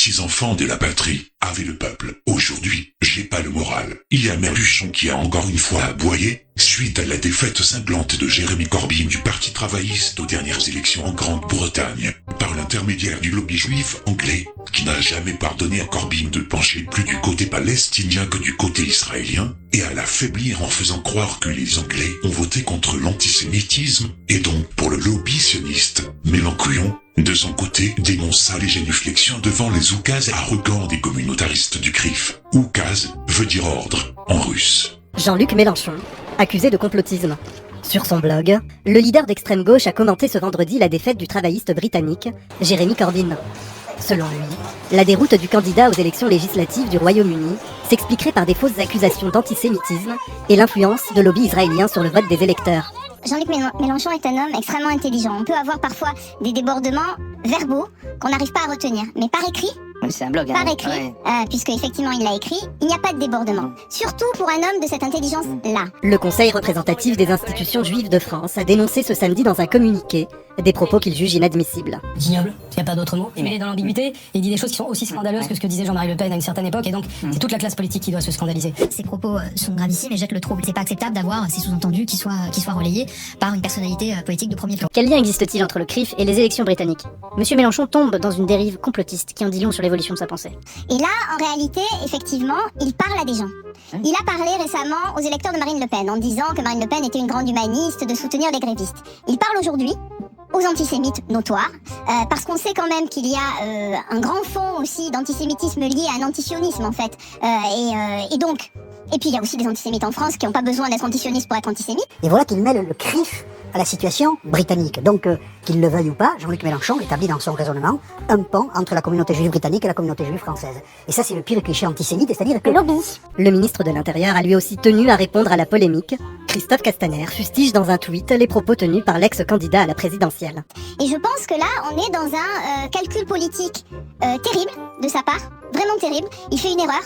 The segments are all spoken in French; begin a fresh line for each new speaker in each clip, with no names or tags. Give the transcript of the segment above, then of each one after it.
petits enfants de la patrie, avait le peuple. Aujourd'hui, j'ai pas le moral. Il y a Merluchon qui a encore une fois aboyé, suite à la défaite cinglante de Jérémy Corbyn du Parti travailliste aux dernières élections en Grande-Bretagne, par l'intermédiaire du lobby juif anglais, qui n'a jamais pardonné à Corbyn de pencher plus du côté palestinien que du côté israélien, et à l'affaiblir en faisant croire que les Anglais ont voté contre l'antisémitisme, et donc pour le lobby sioniste. Mélenchon, de son côté, dénonça les génuflexions devant les oukazes arrogants des communautaristes du CRIF. Oukaz veut dire ordre, en russe.
Jean-Luc Mélenchon, accusé de complotisme. Sur son blog, le leader d'extrême gauche a commenté ce vendredi la défaite du travailliste britannique, Jérémy Corbyn. Selon lui, la déroute du candidat aux élections législatives du Royaume-Uni s'expliquerait par des fausses accusations d'antisémitisme et l'influence de lobby israélien sur le vote des électeurs.
Jean-Luc Mélenchon est un homme extrêmement intelligent. On peut avoir parfois des débordements verbaux qu'on n'arrive pas à retenir. Mais par écrit,
c'est un blog,
par écrit, puisque effectivement il l'a écrit, il n'y a pas de débordement. Surtout pour un homme de cette intelligence-là.
Le Conseil représentatif des institutions juives de France a dénoncé ce samedi dans un communiqué des propos qu'il juge inadmissibles.
Ignoble, il n'y a pas d'autre mot. Il est dans l'ambiguïté, il dit des choses qui sont aussi scandaleuses que ce que disait Jean-Marie Le Pen à une certaine époque, et donc c'est toute la classe politique qui doit se scandaliser.
Ces propos sont gravissimes et jettent le trouble. C'est pas acceptable d'avoir ces sous-entendus qui soient relayés par une personnalité politique de premier plan.
Quel lien existe-t-il entre le CRIF et les élections britanniques ? Monsieur Mélenchon tombe dans une dérive complotiste qui en dit long sur l'évolution de sa pensée.
Et là, en réalité, effectivement, il parle à des gens. Il a parlé récemment aux électeurs de Marine Le Pen en disant que Marine Le Pen était une grande humaniste, de soutenir les grévistes. Il parle aujourd'hui aux antisémites notoires, parce qu'on sait quand même qu'il y a un grand fond aussi d'antisémitisme lié à un antisionisme en fait. Et puis il y a aussi des antisémites en France qui n'ont pas besoin d'être antisionistes pour être antisémites.
Et voilà qu'il mêle le CRIF à la situation britannique. Donc, qu'il le veuille ou pas, Jean-Luc Mélenchon établit dans son raisonnement un pont entre la communauté juive britannique et la communauté juive française. Et ça, c'est le pire cliché antisémite, c'est-à-dire que lobby.
Le ministre de l'Intérieur a lui aussi tenu à répondre à la polémique. Christophe Castaner fustige dans un tweet les propos tenus par l'ex-candidat à la présidentielle.
Et je pense que là, on est dans un calcul politique terrible de sa part. Vraiment terrible, il fait une erreur.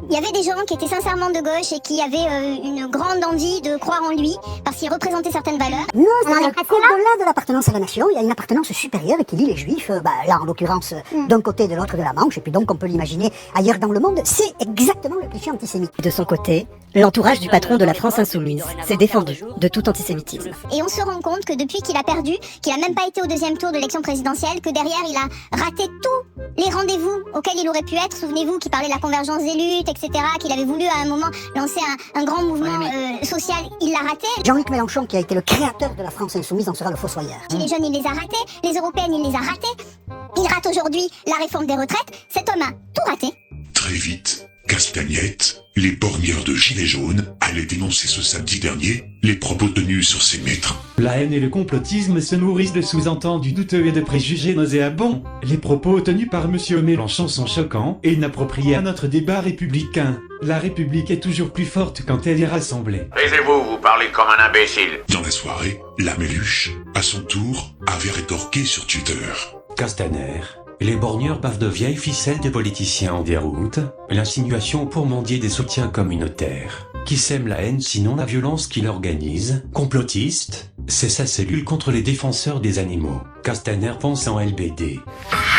Il y avait des gens qui étaient sincèrement de gauche et qui avaient une grande envie de croire en lui parce qu'il représentait certaines valeurs.
Non, c'est-à-dire qu'au-delà de l'appartenance à la nation, il y a une appartenance supérieure qui lie les juifs, là en l'occurrence d'un côté et de l'autre de la Manche, et puis donc on peut l'imaginer ailleurs dans le monde, c'est exactement le cliché antisémite.
De son côté, l'entourage du patron de la France Insoumise s'est défendu de tout antisémitisme.
Et on se rend compte que depuis qu'il a perdu, qu'il a même pas été au deuxième tour de l'élection présidentielle, que derrière il a raté tous les rendez-vous auxquels il aurait pu être. Souvenez-vous qu'il parlait de la convergence des luttes, etc., qu'il avait voulu à un moment lancer un grand mouvement social, il l'a raté.
Jean-Luc Mélenchon, qui a été le créateur de la France Insoumise, en sera le fossoyeur.
Les jeunes, il les a ratés, les européennes, il les a ratés. Il rate aujourd'hui la réforme des retraites. Cet homme a tout raté.
Très vite, Castagnette, les borgneurs de Gilets jaunes, allaient dénoncer ce samedi dernier les propos tenus sur ces maîtres.
La haine et le complotisme se nourrissent de sous-entendus douteux et de préjugés nauséabonds. Les propos tenus par Monsieur Mélenchon sont choquants et inappropriés à notre débat républicain. La République est toujours plus forte quand elle est rassemblée.
Taisez-vous, vous parlez comme un imbécile.
Dans la soirée, la Méluche, à son tour, avait rétorqué sur Twitter.
Castaner. Les borgneurs bavent de vieilles ficelles de politiciens en déroute, l'insinuation pour mendier des soutiens communautaires, qui sèment la haine sinon la violence qu'il organise, complotiste, c'est sa cellule contre les défenseurs des animaux. Castaner pense en LBD.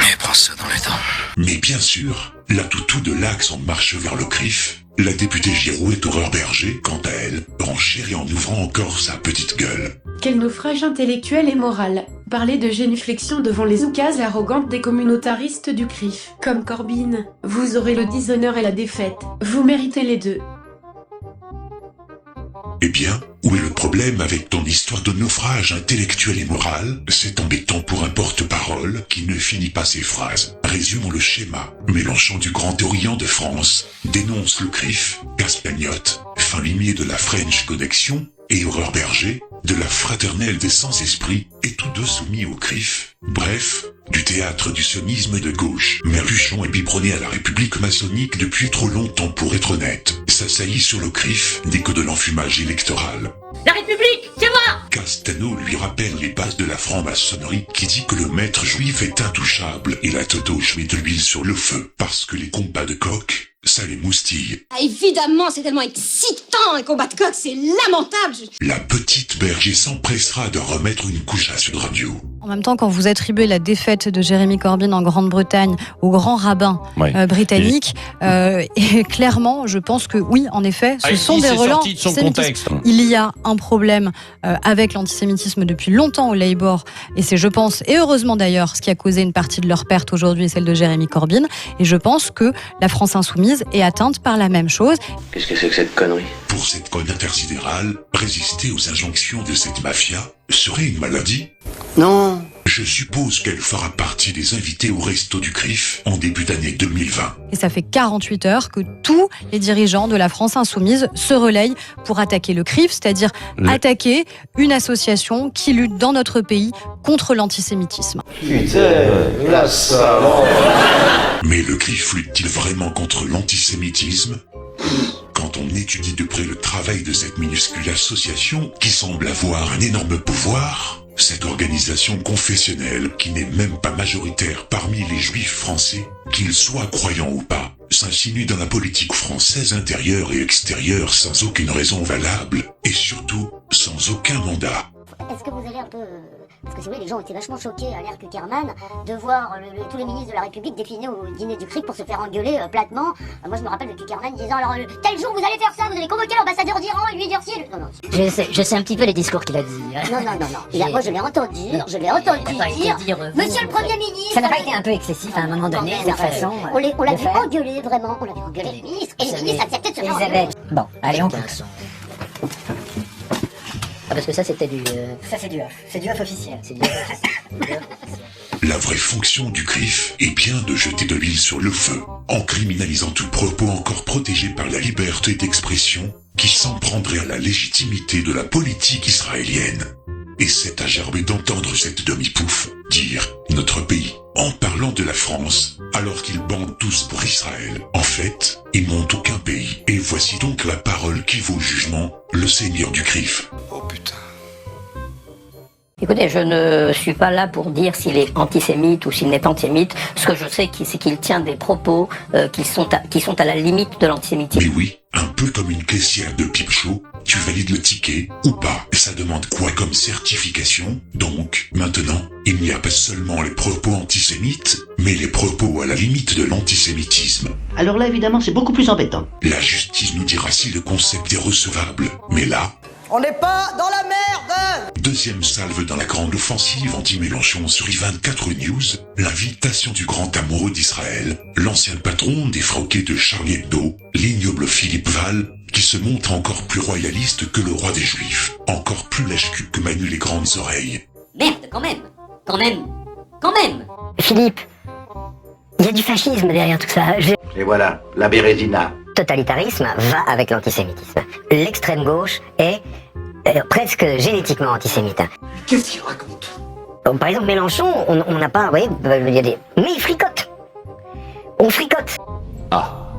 Mais prends ça dans les dents.
Mais bien sûr, la toutou de l'Axe en marche vers le CRIF, la députée Giroud Horreur Berger, quant à elle, renchérit en ouvrant encore sa petite gueule.
Quel naufrage intellectuel et moral. Parler de génuflexion devant les oukases arrogantes des communautaristes du CRIF. Comme Corbyn, vous aurez le déshonneur et la défaite. Vous méritez les deux.
Eh bien, où est le problème avec ton histoire de naufrage intellectuel et moral ? C'est embêtant pour un porte-parole qui ne finit pas ses phrases. Résumons le schéma. Mélenchon du Grand Orient de France dénonce le CRIF, Castagnette, fin limier de la French Connection, et Horreur Berger, de la Fraternelle des Sans-Esprits, et tous deux soumis au CRIF. Bref, du théâtre du sionisme de gauche. Merluchon est biberonné à la République maçonnique depuis trop longtemps pour être honnête. S'assaillit sur le CRIF n'est que de l'enfumage électoral.
La République, c'est moi!
Castano lui rappelle les bases de la franc-maçonnerie qui dit que le maître juif est intouchable et la totouche met de l'huile sur le feu parce que les combats de coq, ça les moustille.
Ah, évidemment, c'est tellement excitant, un combat de coq, c'est lamentable.
La petite Berger s'empressera de remettre une couche à Sud Radio.
En même temps, quand vous attribuez la défaite de Jeremy Corbyn en Grande-Bretagne au grand rabbin britannique, et clairement, je pense que oui, en effet, ce sont des relents antisémitistes. Il y a un problème avec l'antisémitisme depuis longtemps au Labour, et c'est, je pense, et heureusement d'ailleurs, ce qui a causé une partie de leur perte aujourd'hui, celle de Jeremy Corbyn. Et je pense que la France insoumise est atteinte par la même chose.
Qu'est-ce que c'est que cette connerie ?
Pour cette conne intersidérale, résister aux injonctions de cette mafia serait une maladie ?
Non.
Je suppose qu'elle fera partie des invités au resto du CRIF en début d'année 2020.
Et ça fait 48 heures que tous les dirigeants de la France insoumise se relayent pour attaquer le CRIF, c'est-à-dire attaquer une association qui lutte dans notre pays contre l'antisémitisme.
Putain, la salope. Mais le CRIF lutte-t-il vraiment contre l'antisémitisme ? Quand on étudie de près le travail de cette minuscule association qui semble avoir un énorme pouvoir, cette organisation confessionnelle, qui n'est même pas majoritaire parmi les juifs français, qu'ils soient croyants ou pas, s'insinue dans la politique française intérieure et extérieure sans aucune raison valable, et surtout sans aucun mandat.
Est-ce que vous allez un peu... Parce que c'est vrai, les gens étaient vachement choqués à l'ère Kuckerman de voir tous les ministres de la République défiler au dîner du CRIF pour se faire engueuler platement. Moi je me rappelle de Kuckerman disant alors tel jour vous allez faire ça, vous allez convoquer l'ambassadeur d'Iran et lui dire si... Non.
Je sais un petit peu les discours qu'il a dit.
Non. Moi je l'ai entendu dire Monsieur le Premier ministre...
Ça n'a pas été un peu excessif à un moment donné, cette façon...
On l'a vu engueuler vraiment, on l'a vu engueuler les ministres et les ministres acceptaient de se faire engueuler.
Bon, allez on passe. Parce que ça c'était du...
Ça c'est du œuf. C'est du œuf officiel.
La vraie fonction du CRIF est bien de jeter de l'huile sur le feu, en criminalisant tout propos encore protégé par la liberté d'expression, qui s'en prendrait à la légitimité de la politique israélienne. Et c'est à gerber d'entendre cette demi-pouffe dire « notre pays » en parlant de la France, alors qu'ils bandent tous pour Israël. En fait, ils n'ont aucun pays. Et voici donc la parole qui vaut jugement, le seigneur du CRIF.
Oh putain.
Écoutez, je ne suis pas là pour dire s'il est antisémite ou s'il n'est pas antisémite. Ce que je sais, c'est qu'il tient des propos qui sont à la limite de l'antisémitisme.
Mais oui, un peu comme une caissière de pipe chaud, tu valides le ticket ou pas. Ça demande quoi comme certification? Donc, maintenant, il n'y a pas seulement les propos antisémites, mais les propos à la limite de l'antisémitisme.
Alors là, évidemment, c'est beaucoup plus embêtant.
La justice nous dira si le concept est recevable, mais là...
On n'est pas dans la merde!
Deuxième salve dans la grande offensive anti-Mélenchon sur I24 News, l'invitation du grand amoureux d'Israël, l'ancien patron des froquets de Charlie Hebdo, l'ignoble Philippe Val, qui se montre encore plus royaliste que le roi des Juifs, encore plus lèche-cul que Manu les grandes oreilles.
Merde, quand même.
Philippe, il y a du fascisme derrière tout ça.
Et voilà, la Bérésina.
Totalitarisme va avec l'antisémitisme. L'extrême gauche est presque génétiquement antisémite.
Qu'est-ce qu'il raconte?
Par exemple, Mélenchon, on n'a pas... Oui, il y a des... Mais il fricote. On fricote.
Ah.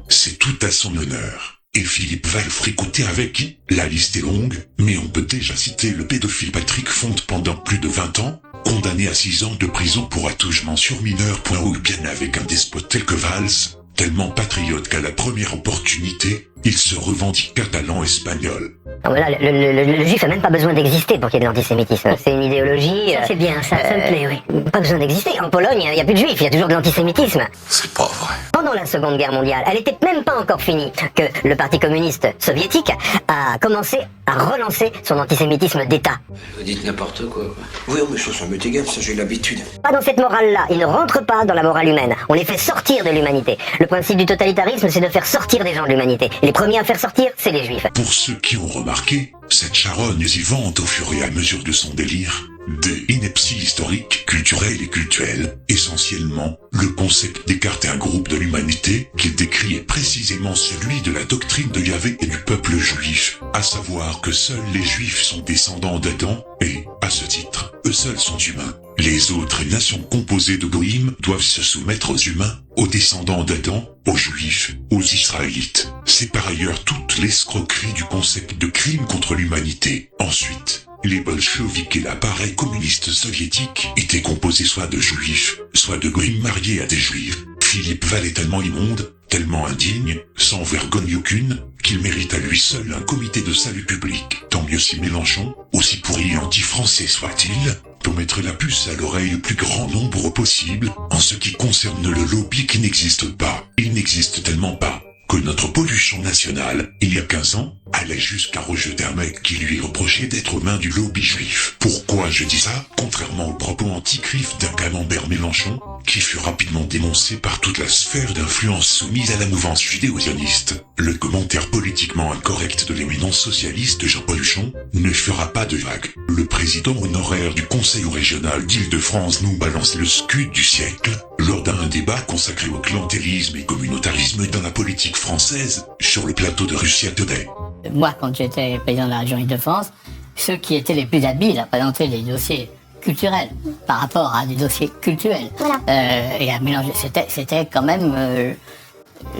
C'est tout à son honneur. Et Philippe va le fricoter avec qui? La liste est longue, mais on peut déjà citer le pédophile Patrick Fonte pendant plus de 20 ans, condamné à 6 ans de prison pour attouchement sur mineur. Ou bien avec un despote tel que Valls, tellement patriote qu'à la première opportunité, il se revendique catalan espagnol.
Voilà, le juif a même pas besoin d'exister pour qu'il y ait de l'antisémitisme. C'est une idéologie... Ça c'est bien, ça me plaît, oui. Pas besoin d'exister. En Pologne, il n'y a plus de juifs, il y a toujours de l'antisémitisme.
C'est pas vrai.
Pendant la Seconde Guerre mondiale, elle était même pas encore finie, que le Parti communiste soviétique a commencé à relancer son antisémitisme d'État.
Vous dites n'importe quoi. Oui, mais ça m'est égal, ça j'ai l'habitude.
Pas dans cette morale-là, ils ne rentrent pas dans la morale humaine. On les fait sortir de l'humanité. Le principe du totalitarisme, c'est de faire sortir des gens de l'humanité. Et les premiers à faire sortir, c'est les juifs.
Pour ceux qui ont remarqué, cette charogne y vante au fur et à mesure de son délire des inepties historiques, culturelles et cultuelles. Essentiellement, le concept d'écarter un groupe de l'humanité qui décrit est précisément celui de la doctrine de Yahvé et du peuple juif, à savoir que seuls les juifs sont descendants d'Adam et, à ce titre, eux seuls sont humains. Les autres nations composées de goïms doivent se soumettre aux humains, aux descendants d'Adam, aux juifs, aux israélites. C'est par ailleurs toute l'escroquerie du concept de crime contre l'humanité. Ensuite, les bolcheviks et l'appareil communiste soviétique étaient composés soit de juifs, soit de goïms mariés à des juifs. Philippe Val est tellement immonde, tellement indigne, sans vergogne aucune, qu'il mérite à lui seul un comité de salut public. Tant mieux si Mélenchon, aussi pourri et anti-français soit-il, pour mettre la puce à l'oreille le plus grand nombre possible, en ce qui concerne le lobby qui n'existe pas. Il n'existe tellement pas que notre pollution nationale, il y a 15 ans, allait jusqu'à rejeter un mec qui lui reprochait d'être aux mains du lobby juif. Pourquoi je dis ça? Contrairement aux propos anti-CRIF d'un camembert Mélenchon, qui fut rapidement dénoncé par toute la sphère d'influence soumise à la mouvance judéo-sioniste, le commentaire politiquement incorrect de l'éminent socialiste Jean-Paul Huchon ne fera pas de vague. Le président honoraire du Conseil régional d'Île-de-France nous balance le scud du siècle, lors d'un débat consacré au clientélisme et communautarisme dans la politique française, sur le plateau de Russia Today.
Moi, quand j'étais président de la région Île-de-France, ceux qui étaient les plus habiles à présenter les dossiers culturels par rapport à des dossiers cultuels et à mélanger, c'était quand même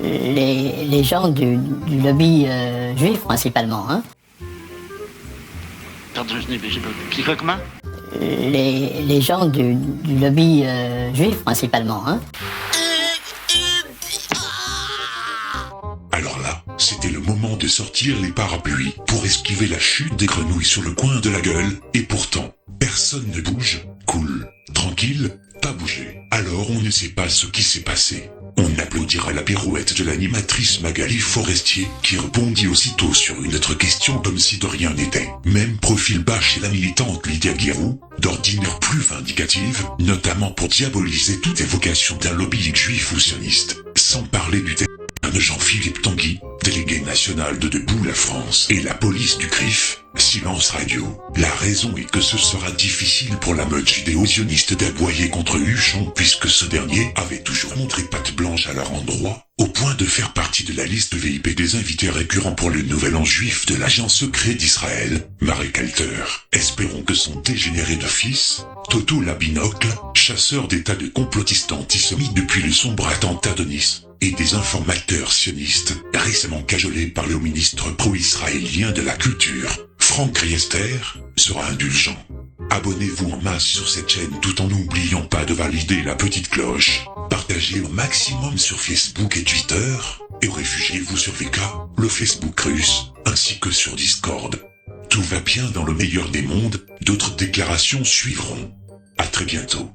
les gens du lobby juif principalement. Hein.
Pardon, j'ai pas compris. Comment?
Les gens du lobby juif principalement. Hein.
Alors là, c'était le moment de sortir les parapluies pour esquiver la chute des grenouilles sur le coin de la gueule, et pourtant, personne ne bouge, cool, tranquille, pas bouger. Alors on ne sait pas ce qui s'est passé. On applaudira la pirouette de l'animatrice Magali Forestier, qui rebondit aussitôt sur une autre question comme si de rien n'était. Même profil bas chez la militante Lydia Guérou, d'ordinaire plus vindicative, notamment pour diaboliser toute évocation d'un lobby juif ou sioniste. Sans parler du terme de Jean-Philippe Tanguy, délégué national de Debout la France, et la police du CRIF, silence radio. La raison est que ce sera difficile pour la meute judéo-sioniste d'aboyer contre Huchon, puisque ce dernier avait toujours montré patte blanche à leur endroit, au point de faire partie de la liste VIP des invités récurrents pour le nouvel an juif de l'agent secret d'Israël, Marek Alter. Espérons que son dégénéré de fils, Toto la binocle, chasseur d'état de complotistes antisémites depuis le sombre attentat de Nice, et des informateurs sionistes, récemment cajolés par le ministre pro-israélien de la Culture, Franck Riester, sera indulgent. Abonnez-vous en masse sur cette chaîne tout en n'oubliant pas de valider la petite cloche. Partagez au maximum sur Facebook et Twitter, et réfugiez-vous sur VK, le Facebook russe, ainsi que sur Discord. Tout va bien dans le meilleur des mondes, d'autres déclarations suivront. À très bientôt.